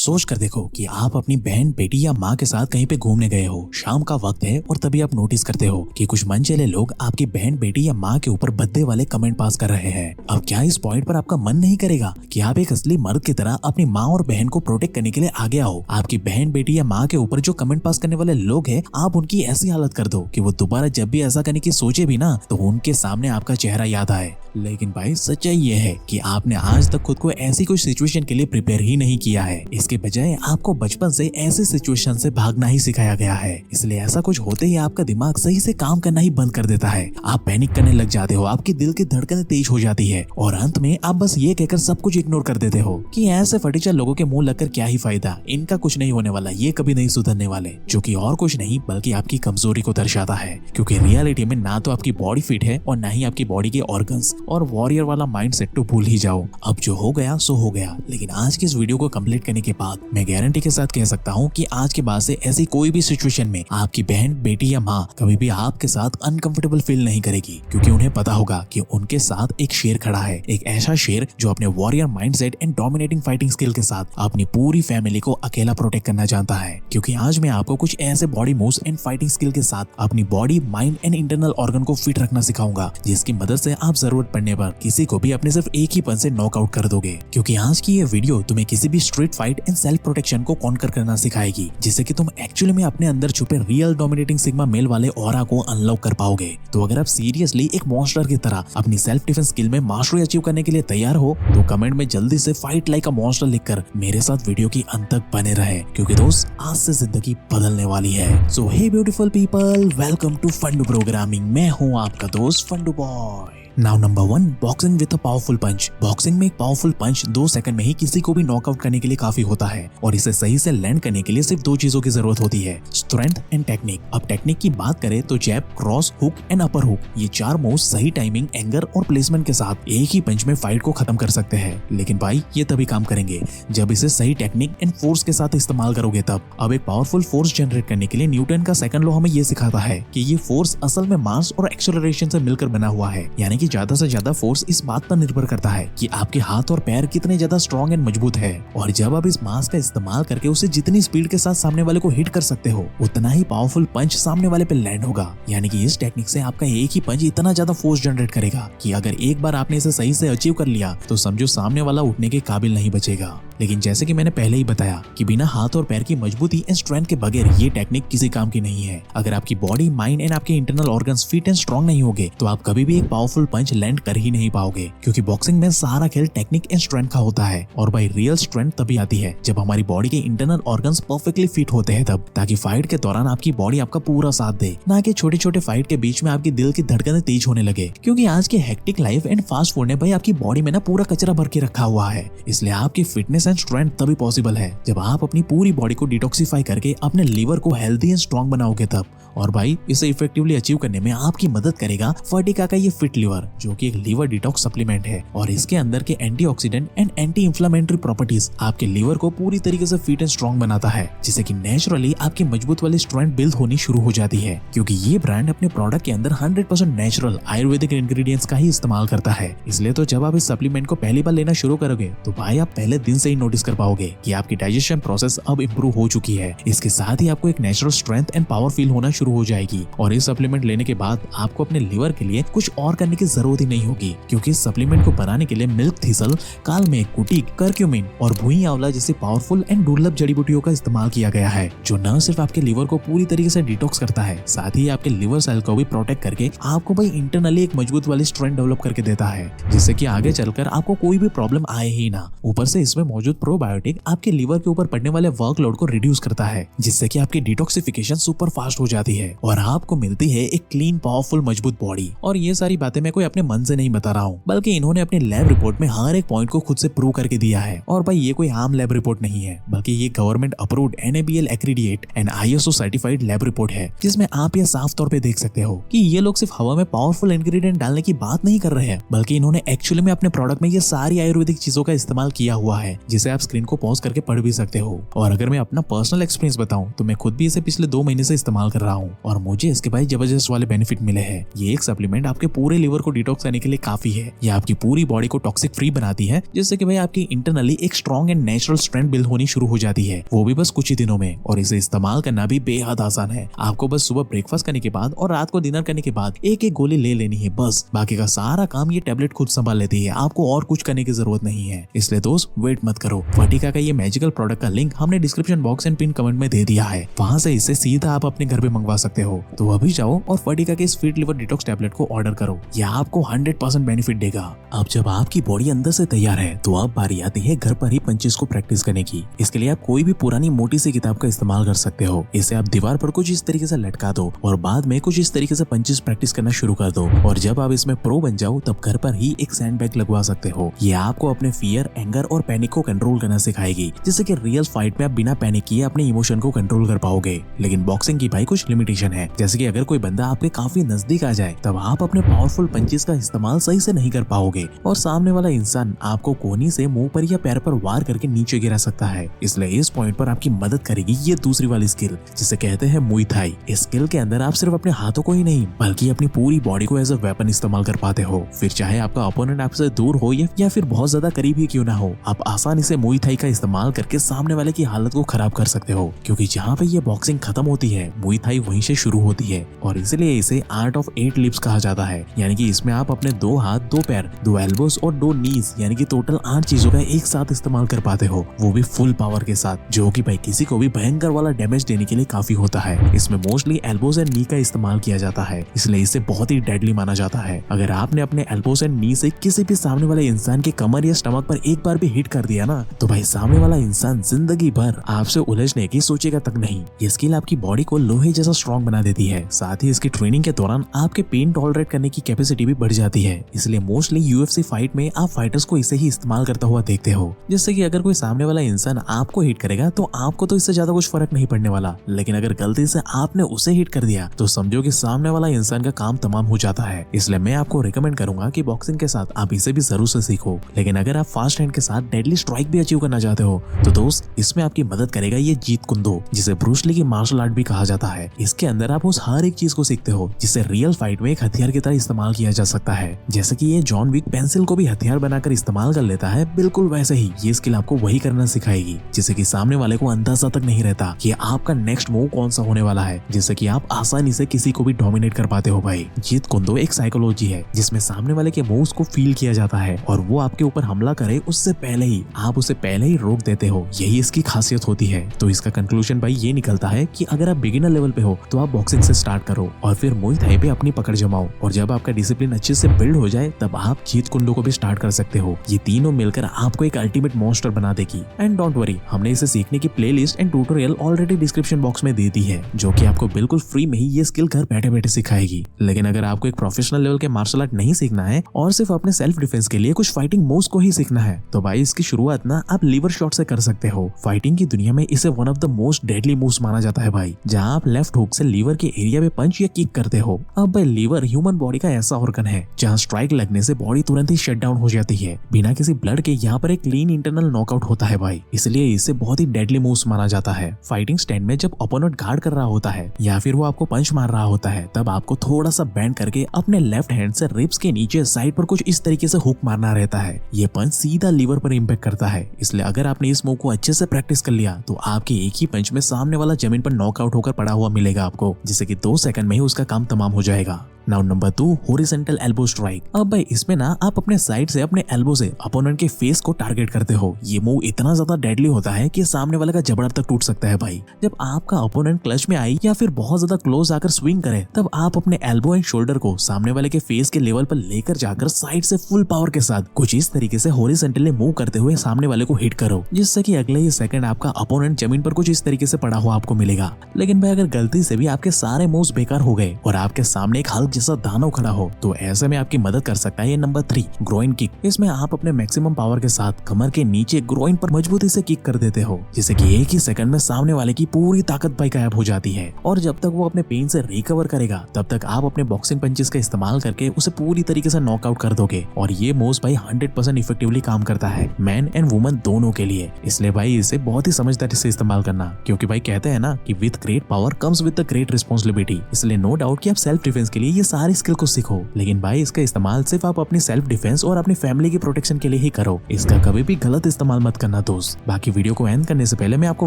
सोच कर देखो कि आप अपनी बहन, बेटी या माँ के साथ कहीं पे घूमने गए हो। शाम का वक्त है और तभी आप नोटिस करते हो कि कुछ मनचले लोग आपकी बहन, बेटी या माँ के ऊपर भद्दे वाले कमेंट पास कर रहे हैं। अब क्या इस पॉइंट पर आपका मन नहीं करेगा कि आप एक असली मर्द की तरह अपनी माँ और बहन को प्रोटेक्ट करने के लिए आगे आओ? आपकी बहन, बेटी या माँ के ऊपर जो कमेंट पास करने वाले लोग हैं, आप उनकी ऐसी हालत कर दो कि वो दोबारा जब भी ऐसा करने की सोचे भी ना, तो उनके सामने आपका चेहरा याद आए। लेकिन भाई सच्चाई ये है कि आपने आज तक खुद को ऐसी कोई सिचुएशन के लिए प्रिपेयर ही नहीं किया है। इसके बजाय आपको बचपन से ऐसे सिचुएशन से भागना ही सिखाया गया है। इसलिए ऐसा कुछ होते ही आपका दिमाग सही से काम करना ही बंद कर देता है। आप पैनिक करने लग जाते हो, आपकी दिल की धड़कनें तेज हो जाती है और अंत में आप बस ये कहकर सब कुछ इग्नोर कर देते हो कि ऐसे फटीचर लोगों के मुंह लगकर क्या ही फायदा, इनका कुछ नहीं होने वाला, ये कभी नहीं सुधरने वाले। जो कि और कुछ नहीं बल्कि आपकी कमजोरी को दर्शाता है, क्योंकि रियलिटी में ना तो आपकी बॉडी फिट है और ना ही आपकी बॉडी के ऑर्गन्स। और वॉरियर वाला माइंडसेट तो भूल ही जाओ। अब जो हो गया सो हो गया। लेकिन आज की इस वीडियो को कंप्लीट करने के बाद मैं गारंटी के साथ कह सकता हूँ कि आज के बाद से ऐसी कोई भी सिचुएशन में आपकी बहन, बेटी या माँ कभी भी आपके साथ अनकंफर्टेबल फील नहीं करेगी, क्योंकि उन्हें पता होगा कि उनके साथ एक शेर खड़ा है। एक ऐसा शेर जो अपने warrior mindset and dominating fighting skill के साथ अपनी पूरी फैमिली को अकेला प्रोटेक्ट करना जानता है। क्योंकि आज मैं आपको कुछ ऐसे body moves and fighting skill के साथ अपनी body, mind and internal organ को फिट रखना सिखाऊंगा, जिसकी मदद से आप जरूरत पड़ने पर किसी को भी अपने सिर्फ एक ही पंच से नॉकआउट कर दोगे। क्योंकि आज की ये वीडियो तुम्हें किसी भी street fight and self protection को कॉन्कर करना सिखाएगी, जिससे कि तुम एक्चुअली में अपने अंदर छुपे रियल डोमिनेटिंग सिग्मा मेल वाले ऑरा को अनलॉक कर पाओगे। तो अगर आप सीरियसली एक मॉन्स्टर की तरह अपनी सेल्फ डिफेंस स्किल में मास्टरी अचीव करने के लिए तैयार हो, तो कमेंट में जल्दी से फाइट लाइक अ मॉन्स्टर लिखकर मेरे साथ वीडियो की अंत तक बने रहे, क्योंकि दोस्त आज से जिंदगी बदलने वाली है। So hey beautiful people, welcome to Fundoo programming. मैं हूँ आपका दोस्त Fundoo boy. Now number 1, boxing with a powerful punch. Boxing में एक पावरफुल पंच 2 सेकंड में ही किसी को भी नॉकआउट करने के लिए काफी होता है, और इसे सही से लैंड करने के लिए सिर्फ 2 चीजों की जरूरत होती है, स्ट्रेंथ एंड टेक्निक। अब टेक्निक की बात करें तो jab, cross, hook and upper hook, ये 4 मूव्स सही टाइमिंग, एंगर और प्लेसमेंट के साथ एक ही पंच में फाइट को खत्म कर सकते हैं। लेकिन भाई ये तभी काम करेंगे जब इसे सही टेक्निक एंड फोर्स के साथ इस्तेमाल करोगे तब। अब एक पावरफुल फोर्स जनरेट करने के लिए न्यूटन का सेकंड लॉ हमें ये सिखाता है कि ये फोर्स असल में मास और एक्सेलरेशन से मिलकर बना हुआ है। यानी कि ज्यादा से ज्यादा फोर्स इस बात पर निर्भर करता है कि आपके हाथ और पैर कितने ज्यादा स्ट्रॉन्ग एंड मजबूत है। और जब आप इस मास का इस्तेमाल करके उसे जितनी स्पीड के साथ सामने वाले को हिट कर सकते हो, उतना ही पावरफुल पंच सामने वाले पे लैंड होगा। यानी कि इस टेक्निक से आपका एक ही पंच इतना ज्यादा फोर्स जनरेट करेगा कि अगर एक बार आपने इसे सही से अचीव कर लिया तो समझो सामने वाला उठने के काबिल नहीं बचेगा। लेकिन जैसे कि मैंने पहले ही बताया कि बिना हाथ और पैर की मजबूती एंड स्ट्रेंथ के बगैर ये टेक्निक किसी काम की नहीं है। अगर आपकी बॉडी, माइंड एंड आपके internal organs fit and strong नहीं होंगे तो आप कभी भी एक पावरफुल पंच लैंड कर ही नहीं पाओगे। क्योंकि बॉक्सिंग में सारा खेल टेक्निक एंड स्ट्रेंथ का होता है, और भाई रियल स्ट्रेंथ तभी आती है जब हमारी बॉडी के इंटरनल ऑर्गन्स परफेक्टली फिट होते हैं तब, ताकि फाइट के दौरान आपकी बॉडी आपका पूरा साथ दे, ना कि छोटे छोटे फाइट के बीच में आपकी दिल की धड़कनें तेज होने लगे। क्योंकि आज की hectic life and fast food ने भाई आपकी बॉडी में ना पूरा कचरा भर के रखा हुआ है। इसलिए आपकी फिटनेस एंड स्ट्रेंथ तभी पॉसिबल है जब आप अपनी पूरी बॉडी को डिटॉक्सिफाई करके अपने लीवर को हेल्दी एंड स्ट्रॉन्ग बनाओगे तब। और भाई इसे इफेक्टिवली अचीव करने में आपकी मदद करेगा फर्टिका का ये फिट लीवर, जो कि एक लीवर डिटॉक्स सप्लीमेंट है। और इसके अंदर के antioxidant and anti inflammatory properties आपके लीवर को पूरी तरीके से फिट एंड स्ट्रॉन्ग बनाता है, जिससे कि नेचुरली आपकी मजबूत वाली स्ट्रेंथ बिल्ड होनी शुरू हो जाती है। क्योंकि ये ब्रांड अपने प्रोडक्ट के अंदर 100% नेचुरल आयुर्वेदिक इंग्रेडिएंट्स का ही इस्तेमाल करता है। इसलिए तो जब आप इस सप्लीमेंट को पहली बार लेना शुरू करोगे तो भाई आप पहले दिन से ही नोटिस कर पाओगे कि आपकी डाइजेशन प्रोसेस अब इम्प्रूव हो चुकी है। इसके साथ ही आपको एक natural strength and power feel होना शुरू हो जाएगी। और इस सप्लीमेंट लेने के बाद आपको अपने लीवर के लिए कुछ और करने की जरूरत ही नहीं होगी, क्योंकि इस सप्लीमेंट को बनाने के लिए मिल्क थिसल, कालमेघ, कुटिक, करक्यूमिन और भुई आंवला जैसे पावरफुल एंड दुर्लभ जड़ी बूटियों का इस्तेमाल किया गया है, जो न सिर्फ आपके लीवर को पूरी तरीके से डिटॉक्स करता है, साथ ही आपके लीवर सेल को भी प्रोटेक्ट करके आपको भाई इंटरनली एक मजबूत वाली स्ट्रेंथ डेवलप करके देता है, जिससे कि आगे चलकर आपको कोई भी प्रॉब्लम आए ही ना। ऊपर से इसमें मौजूद प्रोबायोटिक आपके लीवर के ऊपर पड़ने वाले वर्कलोड को रिड्यूस करता है, जिससे कि आपकी डिटॉक्सिफिकेशन सुपर फास्ट हो जाती है और आपको मिलती है एक क्लीन, पावरफुल, मजबूत बॉडी। और ये सारी बातें मैं कोई अपने मन से नहीं बता रहा हूँ, बल्कि इन्होंने अपने लैब रिपोर्ट में हर एक पॉइंट को खुद से प्रूव करके दिया है। और भाई ये कोई आम लैब रिपोर्ट नहीं है, बल्कि ये government approved NABL accredited and ISO certified lab report है, जिसमें आप ये साफ तौर पे देख सकते हो कि ये लोग सिर्फ हवा में पावरफुल इंग्रेडिएंट डालने की बात नहीं कर रहे हैं, बल्कि इन्होंने एक्चुअली में अपने प्रोडक्ट में ये सारी आयुर्वेदिक चीजों का इस्तेमाल किया हुआ है, जिसे आप स्क्रीन को पॉज करके पढ़ भी सकते हो। और अगर मैं अपना पर्सनल एक्सपीरियंस बताऊं तो मैं खुद भी इसे पिछले 2 महीने से इस्तेमाल कर रहा हूँ। हूँ और मुझे इसके भाई जबरदस्त वाले बेनिफिट मिले हैं। ये एक सप्लीमेंट आपके पूरे लिवर को डिटॉक्स करने के लिए काफी है। ये आपकी पूरी बॉडी को टॉक्सिक फ्री बनाती है, जिससे कि भाई आपकी इंटरनली एक strong and natural strength build होनी शुरू हो जाती है, वो भी बस कुछ ही दिनों में। और इसे इस्तेमाल करना भी बेहद आसान है। आपको बस सुबह ब्रेकफास्ट करने के बाद और रात को डिनर करने के बाद एक एक गोली ले लेनी है, बस बाकी का सारा काम ये टेबलेट खुद संभाल लेती है। आपको और कुछ करने की जरूरत नहीं है। इसलिए दोस्त वेट मत करो। फटीका का ये मैजिकल प्रोडक्ट का लिंक हमने description box and pin comment में दे दिया है, वहां से इसे सीधा आप अपने घर पे मंगवा सकते हो। तो अभी जाओ और फटीका के इस फिट लिवर डिटॉक्स टैबलेट को ऑर्डर करो। यह आपको 100% बेनिफिट देगा। अब जब आपकी बॉडी अंदर से तैयार है तो अब बारी आती है घर पर ही पंचेस को प्रैक्टिस करने की। इसके लिए आप कोई भी पुरानी मोटी सी किताब का इस्तेमाल कर सकते हो। इसे आप दीवार पर कुछ इस तरीके से लटका दो और बाद में कुछ इस तरीके से पंचेस प्रैक्टिस करना शुरू कर दो। और जब आप इसमें प्रो बन जाओ तब घर पर ही एक सैंड बैग लगवा सकते हो। ये आपको अपने फियर, एंगर और पैनिक को कंट्रोल करना सिखाएगी, जिससे कि रियल फाइट में आप बिना पैनिक किए अपने इमोशन को कंट्रोल कर पाओगे। लेकिन बॉक्सिंग की भाई कुछ लिमिटेशन है, जैसे कि अगर कोई बंदा आपके काफी नजदीक आ जाए तब आप अपने पावरफुल पंचेस का इस्तेमाल सही से नहीं कर पाओगे और सामने वाला इंसान आपको कोहनी से मुंह पर या पैर पर वार करके नीचे गिरा सकता है। इसलिए इस पॉइंट पर आपकी मदद करेगी ये दूसरी वाली स्किल, जिसे कहते हैं मुई थाई। इस स्किल के अंदर आप सिर्फ अपने हाथों को ही नहीं बल्कि अपनी पूरी बॉडी को एज अ वेपन इस्तेमाल कर पाते हो। फिर चाहे आपका ओपोनेंट आपसे दूर हो या फिर बहुत ज्यादा करीब ही क्यों ना हो, आप आसानी से मुई थाई का इस्तेमाल करके सामने वाले की हालत को खराब कर सकते हो। क्योंकि जहाँ पे ये बॉक्सिंग खत्म होती है, मुई थाई वहीं से शुरू होती है और इसलिए इसे आर्ट ऑफ 8 लिप्स कहा जाता है। यानी कि इसमें आप अपने 2 हाथ, 2 पैर, 2 एल्बोस और 2 नीज यानी कि टोटल 8 चीजों का एक साथ इस्तेमाल कर पाते हो, वो भी फुल पावर के साथ, जो कि भाई किसी को भी भयंकर वाला डैमेज देने के लिए काफी होता है। इसमें मोस्टली एल्बोस एंड नी का इस्तेमाल किया जाता है, इसलिए इसे बहुत ही डेडली माना जाता है। अगर आपने अपने एल्बोस एंड नी से किसी भी सामने वाले इंसान के कमर या स्टमक पर एक बार भी हिट कर दिया ना, तो भाई सामने वाला इंसान जिंदगी भर आपसे उलझने की सोचेगा तक नहीं। ये स्किल आपकी बॉडी को लोहे जैसा स्ट्रॉन्ग बना देती है। साथ ही इसकी ट्रेनिंग के दौरान आपके पेन टॉलरेट करने की कैपेसिटी भी बढ़ जाती है। इसलिए मोस्टली यूएफसी फाइट में आप फाइटर्स को इसे ही इस्तेमाल करता हुआ देखते हो, जिससे कि अगर कोई सामने वाला इंसान आपको हिट करेगा तो आपको तो इससे ज्यादा कुछ फर्क नहीं पड़ने वाला, लेकिन अगर गलती से आपने उसे हिट कर दिया तो समझो कि सामने वाला इंसान का काम तमाम हो जाता है। इसलिए मैं आपको रिकमेंड करूंगा कि बॉक्सिंग के साथ आप इसे भी जरूर से सीखो। लेकिन अगर आप फास्ट हैंड के साथ डेडली स्ट्राइक भी अचीव करना चाहते हो तो दोस्त इसमें आपकी मदद करेगा ये जीत कुंदो, जिसे ब्रूस ली की मार्शल आर्ट भी कहा जाता है। इसके अंदर आप उस हर एक चीज को सीखते हो जिसे रियल फाइट में एक हथियार की तरह इस्तेमाल किया जा सकता है। जैसे कि ये जॉन विक पेंसिल को भी हथियार बनाकर इस्तेमाल कर लेता है, बिल्कुल वैसे ही ये स्किल आपको वही करना सिखाएगी, जिससे कि सामने वाले को अंदाजा तक नहीं रहता कि आपका नेक्स्ट मूव कौन सा होने वाला है, जिससे कि आप आसानी से किसी को भी डोमिनेट कर पाते हो। भाई जीत कुंदो एक साइकोलॉजी है जिसमें सामने वाले के मूव्स को फील किया जाता है और वो आपके ऊपर हमला करे उससे पहले ही आप उसे पहले ही रोक देते हो। यही इसकी खासियत होती है। तो इसका कंक्लूजन भाई ये निकलता है कि अगर आप बिगिनर लेवल पे हो तो आप बॉक्सिंग से स्टार्ट करो और फिर मुई थाई पे अपनी पकड़ जमाओ, और जब आपका डिसिप्लिन अच्छे से बिल्ड हो जाए तब आप जीत कुंडो को भी स्टार्ट कर सकते हो। ये तीनों मिलकर आपको एक अल्टीमेट मॉन्स्टर बना देगी। एंड डोंट वरी, हमने इसे सीखने की playlist and tutorial already description box में दे दी है, जो कि आपको बिल्कुल फ्री में ही ये स्किल घर बैठे बैठे सिखाएगी। लेकिन अगर आपको एक प्रोफेशनल लेवल के मार्शल आर्ट नहीं सीखना है और सिर्फ अपने सेल्फ डिफेंस के लिए कुछ फाइटिंग मूव्स को ही सीखना है तो भाई इसकी शुरुआत ना आप लीवर शॉट से कर सकते हो। फाइटिंग की दुनिया में इसे one of the most deadly moves माना जाता है भाई, जहां आप लेफ्ट हुक से लीवर के एरिया में पंच या किक करते हो। अब भाई लीवर ह्यूमन बॉडी का ऐसा ऑर्गन है जहां स्ट्राइक लगने से बॉडी तुरंत ही शट डाउन हो जाती है बिना किसी ब्लड के। यहाँ पर एक क्लीन इंटरनल नॉकआउट होता है भाई, इसलिए इसे बहुत ही डेडली मूव्स माना जाता है। फाइटिंग स्टैंड में जब ओपोनेंट गार्ड कर रहा होता है या फिर वो आपको पंच मार रहा होता है तब आपको थोड़ा सा बैंड करके अपने लेफ्ट हैंड से रिब्स के नीचे साइड पर कुछ इस तरीके से हुक मारना रहता है। ये पंच सीधा लीवर पर इंपैक्ट करता है, इसलिए अगर आपने इस मूव को अच्छे से प्रैक्टिस कर लिया तो आपके एक ही पंच में सामने वाला जमीन पर नॉकआउट होकर पड़ा हुआ मिलेगा आपको, जिससे कि 2 सेकंड में ही उसका काम तमाम हो जाएगा। Now number 2, horizontal elbow strike. अब भाई इसमें ना आप अपने साइड से अपने एल्बो से अपोनेंट के फेस को टारगेट करते हो। ये मूव इतना ज्यादा डेडली होता है कि सामने वाले का जबड़ा तक टूट सकता है भाई। जब आपका अपोनेंट क्लच में आए या फिर बहुत ज्यादा क्लोज आकर स्विंग करे तब आप अपने एल्बो एंड शोल्डर को सामने वाले के फेस के लेवल पर लेकर जाकर साइड से फुल पावर के साथ कुछ इस तरीके से हॉरिजॉन्टली मूव करते हुए सामने वाले को हिट करो, जिससे कि अगले ही सेकंड आपका अपोनेंट जमीन पर कुछ इस तरीके से पड़ा हुआ आपको मिलेगा। लेकिन भाई अगर गलती से भी आपके सारे मूव्स बेकार हो गए और आपके सामने एक हल्क जैसा दानव खड़ा हो तो ऐसे में आपकी मदद कर सकता है ये नंबर 3, ग्रोइन किक। इसमें आप अपने मैक्सिमम पावर के साथ कमर के नीचे ग्रोइन पर मजबूती से किक कर देते हो, जिससे कि एक ही सेकंड में सामने वाले की पूरी ताकत भाई गायब हो जाती है। और जब तक वो अपने पेन से रिकवर करेगा तब तक आप अपने बॉक्सिंग पंचेस का इस्तेमाल करके उसे पूरी तरीके से नॉकआउट कर दोगे। और ये मूव्स भाई 100% इफेक्टिवली काम करता है मैन एंड वुमन दोनों के लिए। इसलिए भाई इसे बहुत ही समझदारी से इस्तेमाल करना, क्योंकि भाई कहते हैं ना कि with great power comes with the great responsibility. इसलिए नो डाउट कि आप सेल्फ डिफेंस के लिए ये सारी स्किल को सीखो, लेकिन भाई इसका इस्तेमाल सिर्फ आप अपनी सेल्फ डिफेंस और अपनी फैमिली की प्रोटेक्शन के लिए ही करो। इसका कभी भी गलत इस्तेमाल मत करना दोस्त। बाकी वीडियो को एंड करने से पहले मैं आपको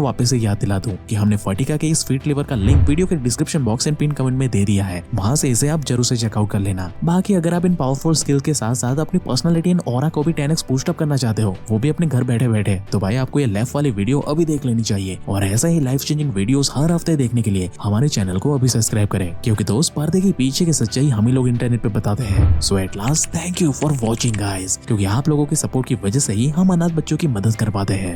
वापस से याद दिला दूं कि हमने फर्टिका के इस फीट लीवर का लिंक वीडियो के description box and pin comment में दे दिया है, वहां से इसे आप जरूर से चेकआउट कर लेना। बाकी अगर आप इन पावरफुल स्किल के साथ साथ अपनी पर्सनालिटी एंड ऑरा को भी 10x बूस्ट अप करना चाहते हो, वो भी अपने घर बैठे बैठे, तो भाई आपको ये लेफ्ट वाली वीडियो अभी देख लेनी चाहिए। और ऐसा ही लाइफ चेंजिंग वीडियोस हर हफ्ते देखने के लिए हमारे चैनल को अभी सब्सक्राइब करें, क्योंकि दोस्त पर्दे के पीछे की सच्चाई हम ही लोग इंटरनेट पे बताते हैं। So at last thank you for watching guys, क्योंकि आप लोगों के सपोर्ट की वजह से ही हम अनाथ बच्चों की मदद कर पाते हैं।